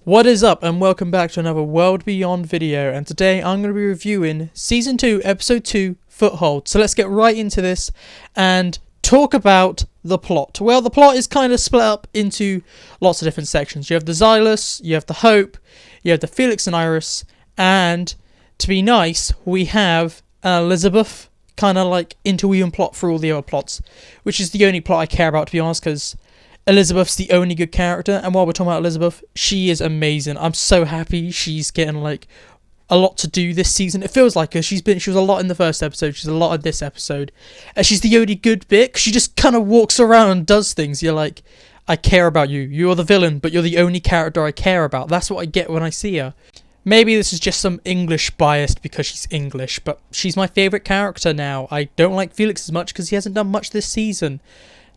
What is up, and welcome back to another World Beyond video, and today I'm going to be reviewing Season 2, Episode 2, Foothold. So let's get right into this and talk about the plot. Well, the plot is kind of split up into lots of different sections. You have the Xylus, you have the Hope, you have the Felix and Iris, and to be nice, we have Elizabeth kind of like interweaving plot for all the other plots, which is the only plot I care about, to be honest, because Elizabeth's the only good character, and while we're talking about Elizabeth, she is amazing. I'm so happy she's getting like a lot to do this season. It feels like her. She was a lot in the first episode, she's a lot in this episode, and she's the only good bit. She just kind of walks around and does things. You're like, I care about you. You're the villain, but you're the only character I care about. That's what I get when I see her. Maybe this is just some English bias because she's English, but she's my favourite character now. I don't like Felix as much because he hasn't done much this season.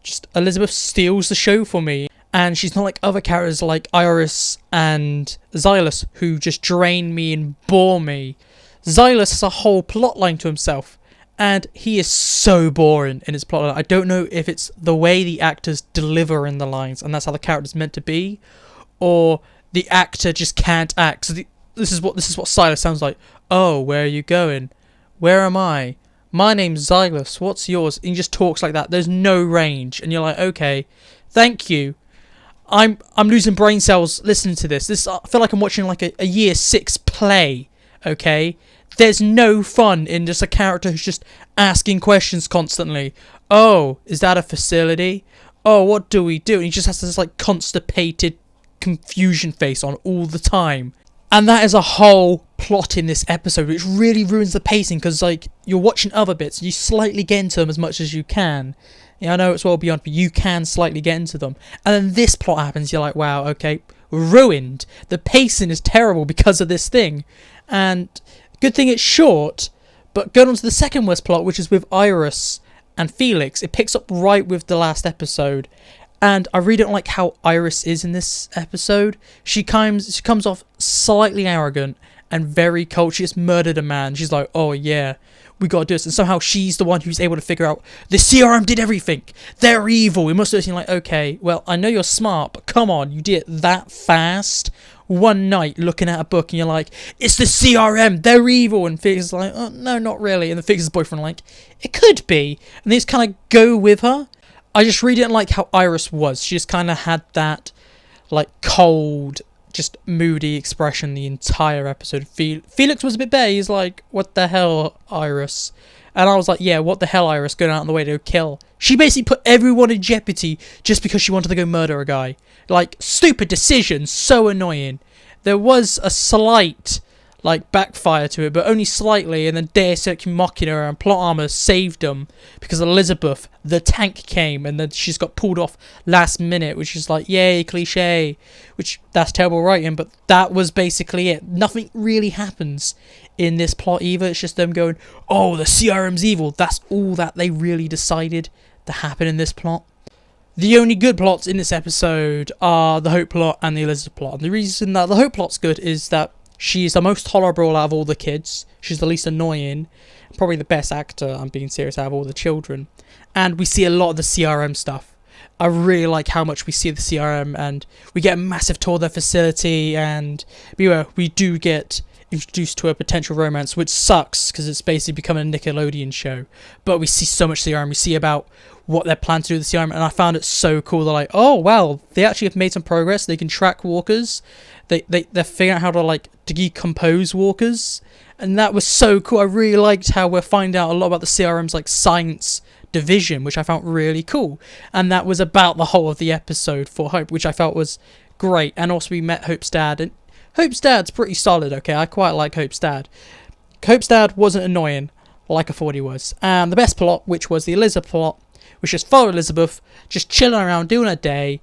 Just Elizabeth steals the show for me, and she's not like other characters like Iris and Xylus who just drain me and bore me. Xylus has a whole plotline to himself, and he is so boring in his plotline. I don't know if it's the way the actors deliver in the lines, and that's how the character's meant to be, or the actor just can't act. So this is what Xylus sounds like. Oh, where are you going? Where am I? My name's Xylus, what's yours? And he just talks like that. There's no range. And you're like, okay, thank you. I'm losing brain cells listening to this. I feel like I'm watching like a year 6 play, okay? There's no fun in just a character who's just asking questions constantly. Oh, is that a facility? Oh, what do we do? And he just has this like constipated confusion face on all the time. And that is a whole plot in this episode, which really ruins the pacing, because like you're watching other bits, you slightly get into them as much as you can. Yeah, I know it's well beyond, but you can slightly get into them. And then this plot happens, you're like, wow, okay, ruined. The pacing is terrible because of this thing. And good thing it's short, but going on to the second worst plot, which is with Iris and Felix, it picks up right with the last episode. And I really don't like how Iris is in this episode. She comes off slightly arrogant and very cold. She just murdered a man. She's like, oh yeah, we gotta do this. And somehow she's the one who's able to figure out the CRM did everything. They're evil. We must do this. And you're like, okay, well, I know you're smart, but come on, you did it that fast. One night looking at a book and you're like, it's the CRM, they're evil. And Felix is like, oh no, not really. And the Felix's boyfriend like, it could be. And they just kind of go with her. I just really didn't like how Iris was. She just kind of had that, like, cold, just moody expression the entire episode. Felix was a bit better. He's like, what the hell, Iris? And I was like, yeah, what the hell, Iris, going out on the way to kill? She basically put everyone in jeopardy just because she wanted to go murder a guy. Like, stupid decision, so annoying. There was a slight like backfire to it, but only slightly, and then Deus Ex Machina and plot armor saved them because Elizabeth, the tank, came, and then she's got pulled off last minute, which is like, yay, cliche, which that's terrible writing, but that was basically it. Nothing really happens in this plot either. It's just them going, oh, the CRM's evil. That's all that they really decided to happen in this plot. The only good plots in this episode are the Hope plot and the Elizabeth plot, and the reason that the Hope plot's good is that she's the most tolerable out of all the kids. She's the least annoying. Probably the best actor, I'm being serious, out of all the children. And we see a lot of the CRM stuff. I really like how much we see the CRM, and we get a massive tour of their facility, and we do get introduced to a potential romance, which sucks because it's basically becoming a Nickelodeon show. But we see so much CRM. We see about what they're planning to do with the CRM, and I found it so cool. They're like, oh wow, they actually have made some progress. They can track walkers. They're figuring out how to like decompose walkers, and that was so cool. I really liked how we're finding out a lot about the CRM's like science division, which I found really cool. And that was about the whole of the episode for Hope, which I felt was great. And also we met Hope's dad, and Hope's dad's pretty solid, okay? I quite like Hope's dad. Hope's dad wasn't annoying like I thought he was. And the best plot, which was the Elizabeth plot, which just followed Elizabeth, just chilling around, doing her day,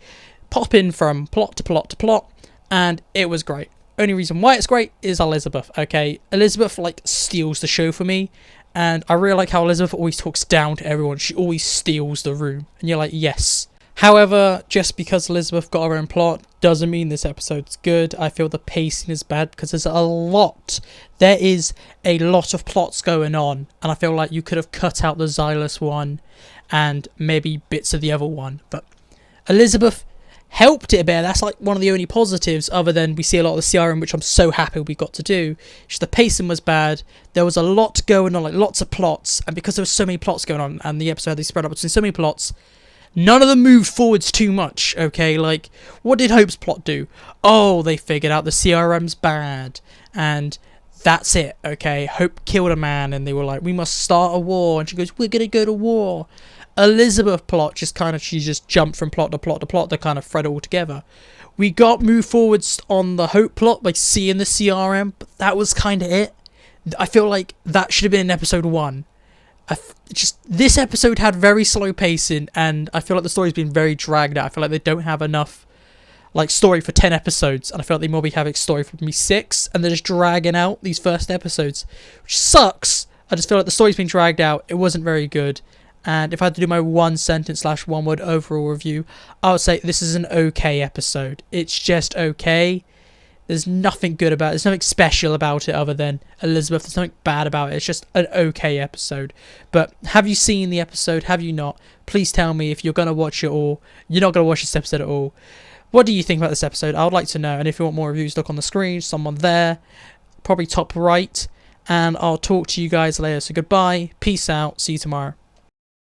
popping from plot to plot to plot, and it was great. Only reason why it's great is Elizabeth, okay? Elizabeth, like, steals the show for me, and I really like how Elizabeth always talks down to everyone. She always steals the room, and you're like, yes. However, just because Elizabeth got her own plot doesn't mean this episode's good. I feel the pacing is bad because there's a lot. There is a lot of plots going on, and I feel like you could have cut out the Xylus one and maybe bits of the other one. But Elizabeth helped it a bit. That's like one of the only positives, other than we see a lot of the CRM, which I'm so happy we got to do. Just the pacing was bad. There was a lot going on, like lots of plots, and because there was so many plots going on, and the episode had they spread up between so many plots, none of them moved forwards too much. Okay, like what did Hope's plot do? Oh, they figured out the CRM's bad, and that's it. Okay, Hope killed a man, and they were like, we must start a war, and she goes, we're gonna go to war. Elizabeth plot she just jumped from plot to plot to plot to kind of thread it all together. We got move forwards on the Hope plot by seeing the CRM, but that was kind of it. I feel like that should have been in episode 1. This episode had very slow pacing, and I feel like the story's been very dragged out. I feel like they don't have enough like story for 10 episodes, and I feel like they probably have a story for maybe 6, and they're just dragging out these first episodes, which sucks. I just feel like the story's been dragged out. It wasn't very good. And if I had to do my one sentence / one word overall review, I would say this is an okay episode. It's just okay. There's nothing good about it. There's nothing special about it other than Elizabeth. There's nothing bad about it. It's just an okay episode. But have you seen the episode? Have you not? Please tell me if you're going to watch it, or you're not going to watch this episode at all. What do you think about this episode? I would like to know. And if you want more reviews, look on the screen. Someone there. Probably top right. And I'll talk to you guys later. So goodbye. Peace out. See you tomorrow.